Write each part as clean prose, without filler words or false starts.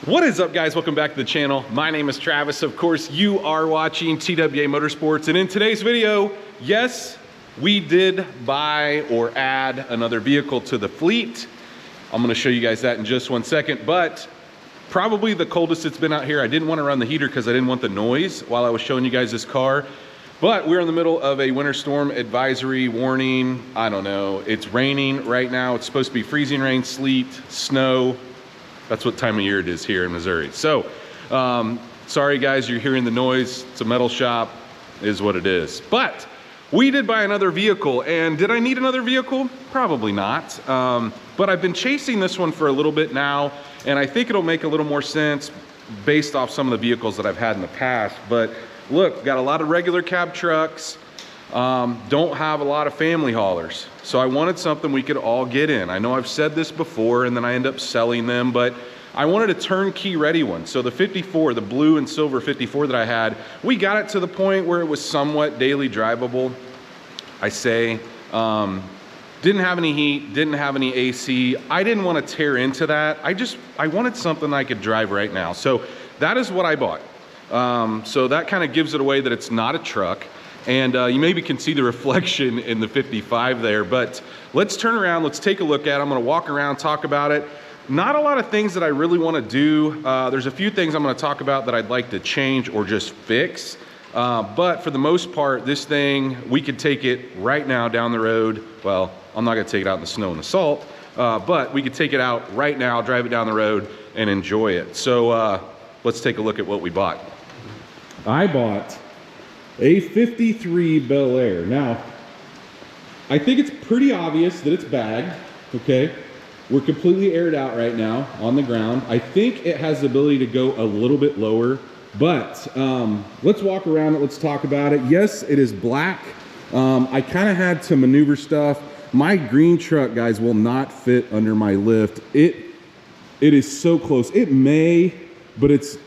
What is up, guys? Welcome back to the channel. My name is Travis. Of course, you are watching TWA Motorsports, and in today's video, yes, we did buy or add another vehicle to the fleet. I'm going to show you guys that in just one second, but probably the coldest it's been out here. I didn't want to run the heater because I didn't want the noise while I was showing you guys this car. But we're in the middle of a winter storm advisory warning. I don't know. It's raining right now. It's supposed to be freezing rain, sleet, snow. That's what time of year it is here in Missouri. So, sorry guys, you're hearing the noise. It's a metal shop, is what it is. But we did buy another vehicle, and did I need another vehicle? Probably not. But I've been chasing this one for a little bit now, and I think it'll make a little more sense based off some of the vehicles that I've had in the past. But look, got a lot of regular cab trucks, don't have a lot of family haulers. So I wanted something we could all get in. I know I've said this before and then I end up selling them, but I wanted a turnkey ready one. So the 54, the blue and silver 54 that I had, we got it to the point where it was somewhat daily drivable. I say, didn't have any heat, didn't have any AC. I didn't want to tear into that. I wanted something I could drive right now. So that is what I bought. So that kind of gives it away that it's not a truck. And you maybe can see the reflection in the 55 there, but let's turn around, let's take a look at it. I'm gonna walk around, talk about it. Not a lot of things that I really wanna do. There's a few things I'm gonna talk about that I'd like to change or just fix. But for the most part, this thing, we could take it right now down the road. Well, I'm not gonna take it out in the snow and the salt, but we could take it out right now, drive it down the road and enjoy it. So let's take a look at what we bought. I bought a 53 Belair. Now, I think it's pretty obvious that it's bagged, okay? We're completely aired out right now on the ground. I think it has the ability to go a little bit lower, but let's walk around it, let's talk about it. Yes, it is black. I kind of had to maneuver stuff. My green truck, guys, will not fit under my lift. It is so close. It may, but it's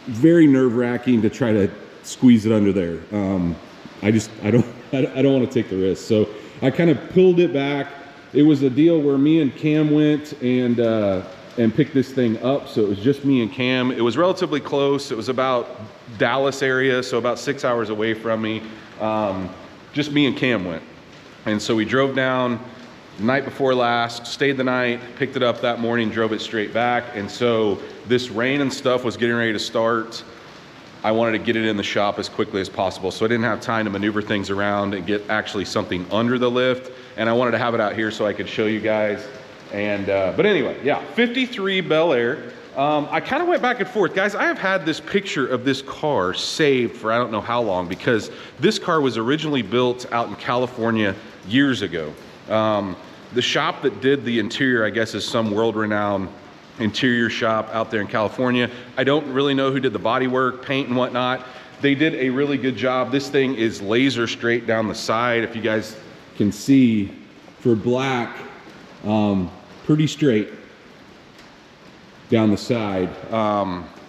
very nerve-wracking to try to squeeze it under there. I don't want to take the risk. So I kind of pulled it back. It was a deal where me and Cam went and picked this thing up. So it was just me and Cam. It was relatively close. It was about Dallas area, so about 6 hours away from me. Just me and Cam went. And so we drove down the night before last, stayed the night, picked it up that morning, drove it straight back. And so this rain and stuff was getting ready to start. I wanted to get it in the shop as quickly as possible, so I didn't have time to maneuver things around and get actually something under the lift. And I wanted to have it out here so I could show you guys. And but anyway, yeah, 53 Belair. I kind of went back and forth. Guys, I have had this picture of this car saved for I don't know how long, because this car was originally built out in California years ago. The shop that did the interior, I guess, is some world-renowned interior shop out there in California. I don't really know who did the body work, paint and whatnot. They did a really good job. This thing is laser straight down the side. If you guys can see, for black, pretty straight down the side.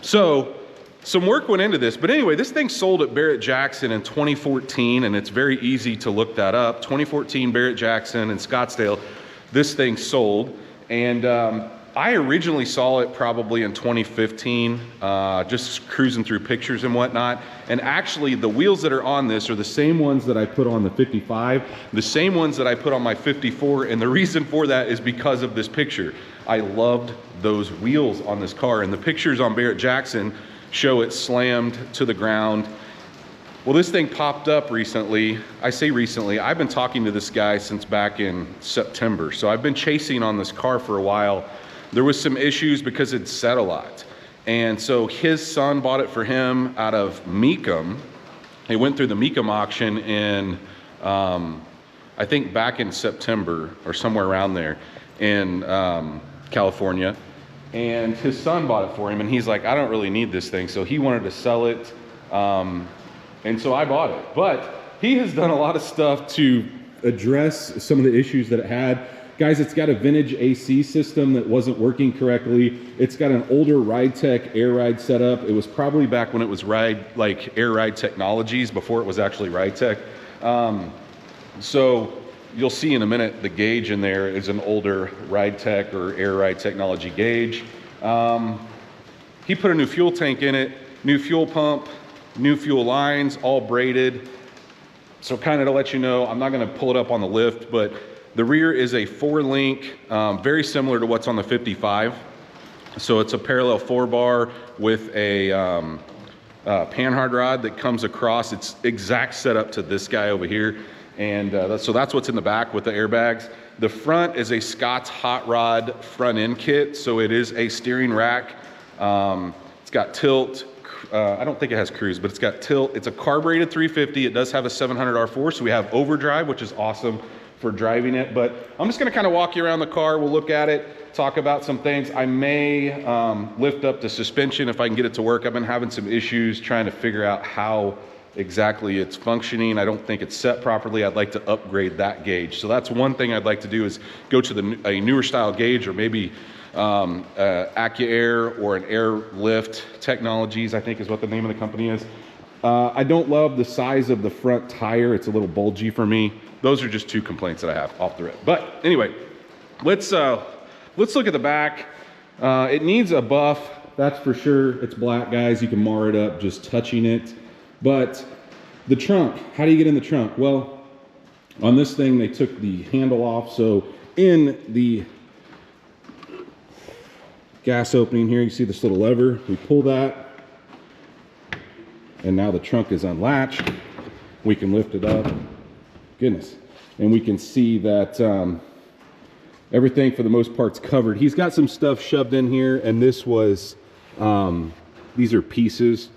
So some work went into this, but anyway, this thing sold at Barrett Jackson in 2014, and it's very easy to look that up. 2014 Barrett Jackson in Scottsdale, this thing sold. And I originally saw it probably in 2015, just cruising through pictures and whatnot. And actually the wheels that are on this are the same ones that I put on the 55, the same ones that I put on my 54. And the reason for that is because of this picture. I loved those wheels on this car, and the pictures on Barrett Jackson show it slammed to the ground. Well, this thing popped up recently. I say recently, I've been talking to this guy since back in September. So I've been chasing on this car for a while. There was some issues because it set a lot. And so his son bought it for him out of Mecum. He went through the Mecum auction in, I think back in September or somewhere around there in California. And his son bought it for him, and he's like, I don't really need this thing. So he wanted to sell it. And so I bought it. But he has done a lot of stuff to address some of the issues that it had. Guys, it's got a vintage AC system that wasn't working correctly. It's got an older RideTech air ride setup. It was probably back when it was air ride technologies before it was actually RideTech. So you'll see in a minute, the gauge in there is an older RideTech or air ride technology gauge. He put a new fuel tank in it, new fuel pump, new fuel lines, all braided. So kind of to let you know, I'm not gonna pull it up on the lift, but the rear is a 4-link, very similar to what's on the 55. So it's a parallel 4-bar with a panhard rod that comes across. It's exact setup to this guy over here. And so that's what's in the back with the airbags. The front is a Scott's Hot Rod front end kit. So it is a steering rack. It's got tilt. I don't think it has cruise, but it's got tilt. It's a carbureted 350. It does have a 700 R4. So we have overdrive, which is awesome for driving it. But I'm just gonna kind of walk you around the car. We'll look at it, talk about some things. I may lift up the suspension if I can get it to work. I've been having some issues trying to figure out how exactly it's functioning. I don't think it's set properly. I'd like to upgrade that gauge. So that's one thing I'd like to do, is go to a newer style gauge, or maybe AccuAir or an Airlift Technologies, I think is what the name of the company is. I don't love the size of the front tire. It's a little bulgy for me. Those are just two complaints that I have off the rip. But anyway, let's look at the back. It needs a buff, that's for sure. It's black, guys. You can mar it up just touching it. But the trunk, how do you get in the trunk? Well, on this thing, they took the handle off. So in the gas opening here, you see this little lever. We pull that, and now the trunk is unlatched. We can lift it up. Goodness. And we can see that everything for the most part's covered. He's got some stuff shoved in here, and this was, these are pieces.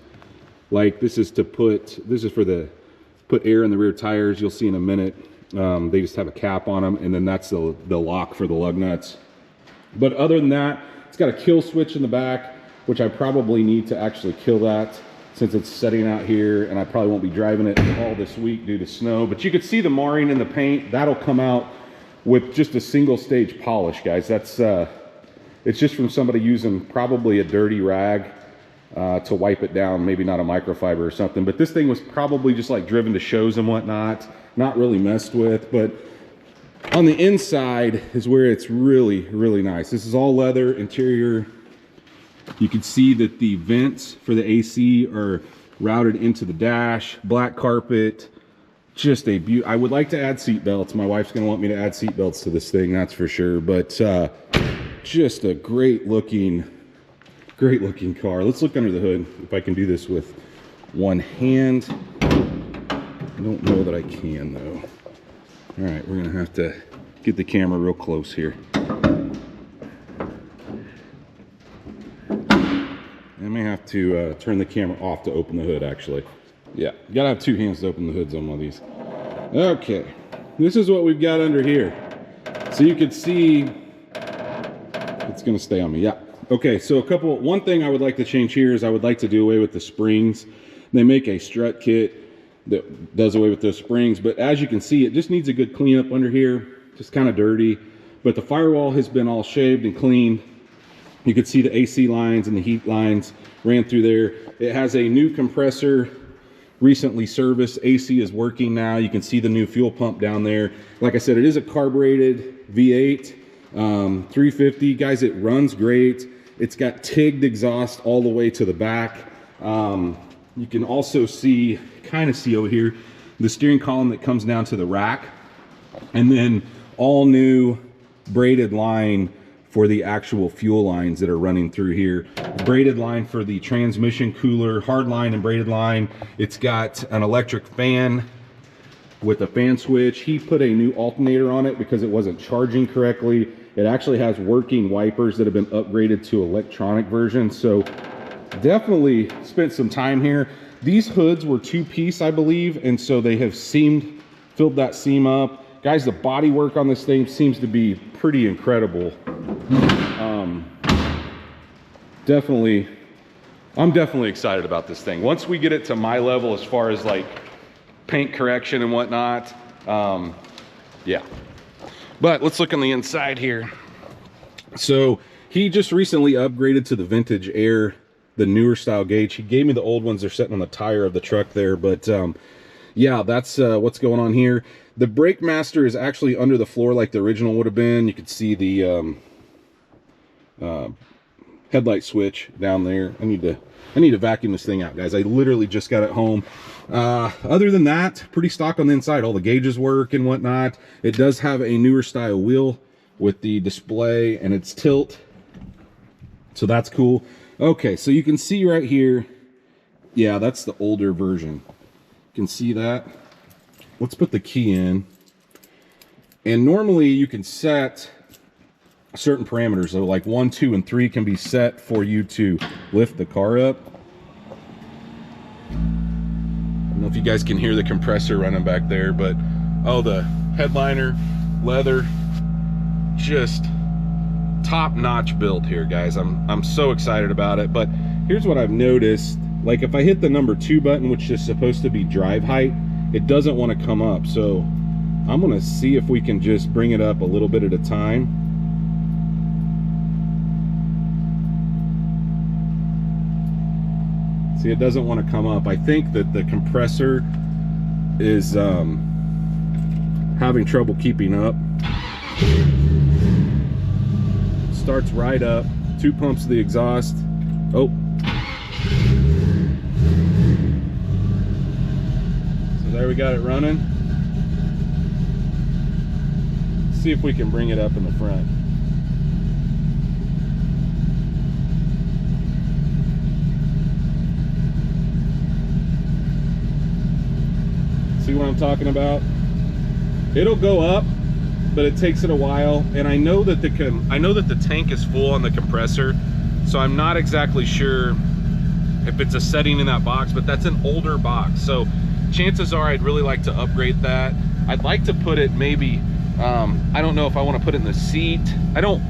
Like this is for put air in the rear tires. You'll see in a minute. They just have a cap on them, and then that's the lock for the lug nuts. But other than that, it's got a kill switch in the back, which I probably need to actually kill that since it's sitting out here, and I probably won't be driving it all this week due to snow. But you could see the marring in the paint. That'll come out with just a single stage polish, guys. That's it's just from somebody using probably a dirty rag to wipe it down, maybe not a microfiber or something. But this thing was probably just like driven to shows and whatnot, not really messed with. But on the inside is where it's really, really nice. This is all leather interior. You can see that the vents for the AC are routed into the dash. Black carpet, just a beauty. I would like to add seat belts. My wife's gonna want me to add seat belts to this thing, that's for sure. But just a great looking car. Let's look under the hood, if I can do this with one hand. I don't know that I can though. All right, we're gonna have to get the camera real close here. I may have to turn the camera off to open the hood, actually. Yeah, you gotta have two hands to open the hoods on one of these. Okay, this is what we've got under here. So you can see, it's gonna stay on me, yeah. Okay, so one thing I would like to change here is I would like to do away with the springs. They make a strut kit that does away with those springs, but as you can see, it just needs a good cleanup under here. Just kind of dirty, but the firewall has been all shaved and cleaned. You can see the AC lines and the heat lines ran through there. It has a new compressor, recently serviced. AC is working now. You can see the new fuel pump down there. Like I said, it is a carbureted V8 350. Guys, it runs great. It's got TIG'd exhaust all the way to the back. You can also see, kind of see over here, the steering column that comes down to the rack, and then all new braided line for the actual fuel lines that are running through here. Braided line for the transmission cooler, hard line and braided line. It's got an electric fan with a fan switch. He put a new alternator on it because it wasn't charging correctly. It actually has working wipers that have been upgraded to electronic versions. So definitely spent some time here. These hoods were two-piece, I believe, and so they have filled that seam up. Guys, the body work on this thing seems to be pretty incredible. I'm definitely excited about this thing. Once we get it to my level as far as like paint correction and whatnot, yeah. But let's look on the inside here. So he just recently upgraded to the vintage air, the newer style gauge. He gave me the old ones. They're sitting on the tire of the truck there, but yeah, that's what's going on here. The brake master is actually under the floor like the original would have been. You could see the headlight switch down there. I need to vacuum this thing out, guys. I literally just got it home. Other than that, pretty stock on the inside. All the gauges work and whatnot. It does have a newer style wheel with the display and its tilt, so that's cool. Okay, so you can see right here, yeah, that's the older version. You can see that. Let's put the key in. And normally you can set certain parameters, so like 1, 2, and 3 can be set for you to lift the car up. I don't know if you guys can hear the compressor running back there, but oh, the headliner, leather, just top-notch build here, guys. I'm so excited about it. But here's what I've noticed. Like if I hit the number 2 button, which is supposed to be drive height, it doesn't want to come up. So I'm gonna see if we can just bring it up a little bit at a time. See, it doesn't want to come up. I think that the compressor is having trouble keeping up. Starts right up, 2 pumps of the exhaust. Oh. So there we got it running. See if we can bring it up in the front. See what I'm talking about? It'll go up, but it takes it a while. And I know that the tank is full on the compressor, so I'm not exactly sure if it's a setting in that box, but that's an older box. So chances are I'd really like to upgrade that. I'd like to put it maybe, I don't know if I want to put it in the seat. I don't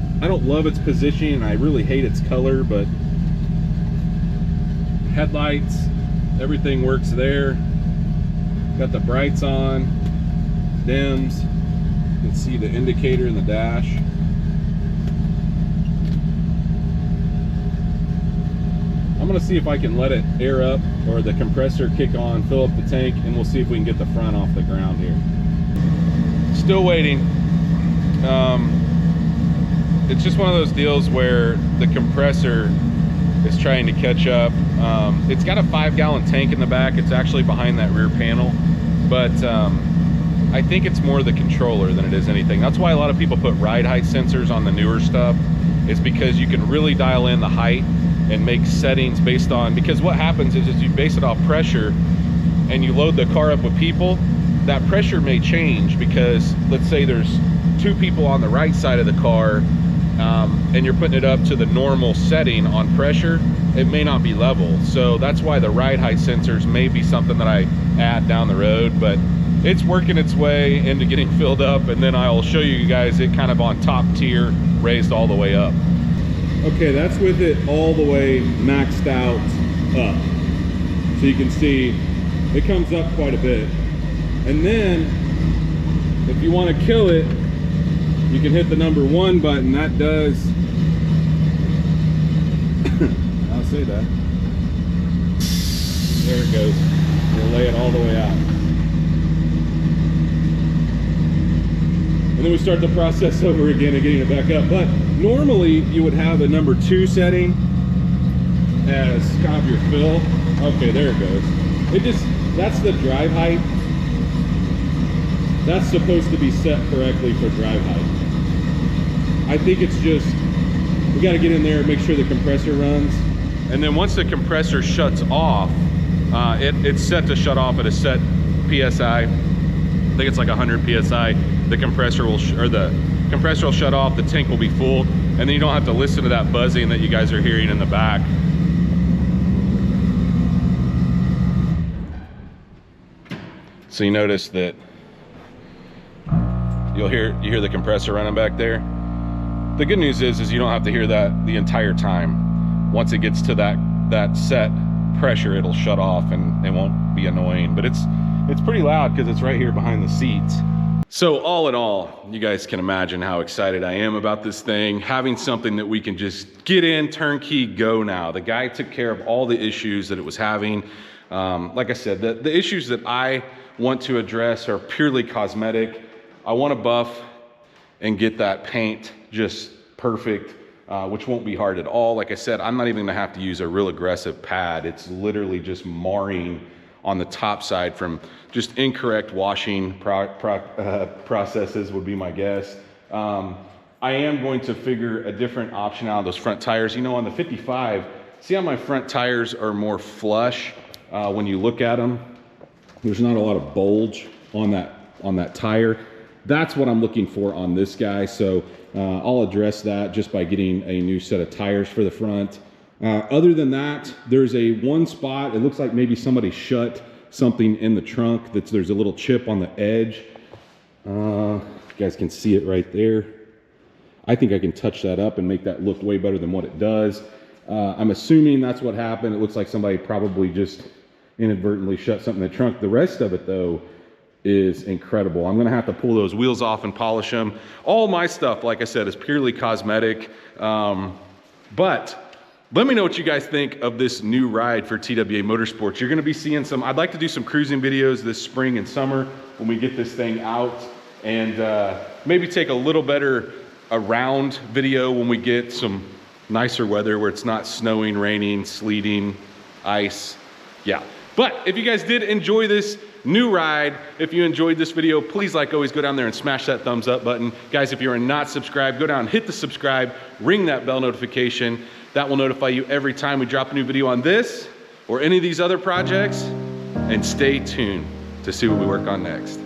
love its positioning, and I really hate its color, but headlights, everything works there. Got the brights on, dims. You can see the indicator in the dash. I'm gonna see if I can let it air up or the compressor kick on, fill up the tank, and we'll see if we can get the front off the ground here. Still waiting. It's just one of those deals where the compressor is trying to catch up. It's got a 5-gallon tank in the back. It's actually behind that rear panel, but I think it's more the controller than it is anything. That's why a lot of people put ride height sensors on the newer stuff, is because you can really dial in the height and make settings based on, because what happens is you base it off pressure and you load the car up with people, that pressure may change because let's say there's 2 people on the right side of the car, and you're putting it up to the normal setting on pressure, it may not be level. So that's why the ride height sensors may be something that I add down the road, but it's working its way into getting filled up, and then I'll show you guys it kind of on top tier, raised all the way up. Okay, that's with it all the way maxed out up. So you can see it comes up quite a bit. And then if you want to kill it, you can hit the number 1 button. That does, I'll say that. There it goes. We'll lay it all the way out. And then we start the process over again of getting it back up. But normally you would have a number 2 setting as kind of your fill. Okay, there it goes. That's the drive height. That's supposed to be set correctly for drive height. I think it's just, we got to get in there and make sure the compressor runs. And then once the compressor shuts off, it's set to shut off at a set PSI. I think it's like 100 PSI. The compressor will, shut off, the tank will be full, and then you don't have to listen to that buzzing that you guys are hearing in the back. So you notice that you hear the compressor running back there. The good news is you don't have to hear that the entire time. Once it gets to that set pressure, it'll shut off and it won't be annoying. But it's pretty loud because it's right here behind the seats. So all in all, you guys can imagine how excited I am about this thing, having something that we can just get in, turnkey, go now. The guy took care of all the issues that it was having. Like I said, the issues that I want to address are purely cosmetic. I want to buff and get that paint just perfect. which won't be hard at all. Like I said, I'm not even gonna have to use a real aggressive pad. It's literally just marring on the top side from just incorrect washing processes would be my guess. I am going to figure a different option out of those front tires. You know, on the 55, see how my front tires are more flush when you look at them? There's not a lot of bulge on that tire. That's what I'm looking for on this guy. So I'll address that just by getting a new set of tires for the front. Other than that, there's one spot, it looks like maybe somebody shut something in the trunk. There's a little chip on the edge. You guys can see it right there. I think I can touch that up and make that look way better than what it does. I'm assuming that's what happened. It looks like somebody probably just inadvertently shut something in the trunk. The rest of it though is incredible. I'm gonna have to pull those wheels off and polish them. All my stuff, like I said, is purely cosmetic. But let me know what you guys think of this new ride for TWA Motorsports. You're gonna be seeing I'd like to do some cruising videos this spring and summer when we get this thing out, and maybe take a little better around video when we get some nicer weather where it's not snowing, raining, sleeting, ice. Yeah. But if you guys did enjoy this new ride, if you enjoyed this video, please, like always, go down there and smash that thumbs up button. Guys, if you are not subscribed, go down, hit the subscribe, ring that bell notification. That will notify you every time we drop a new video on this or any of these other projects. And stay tuned to see what we work on next.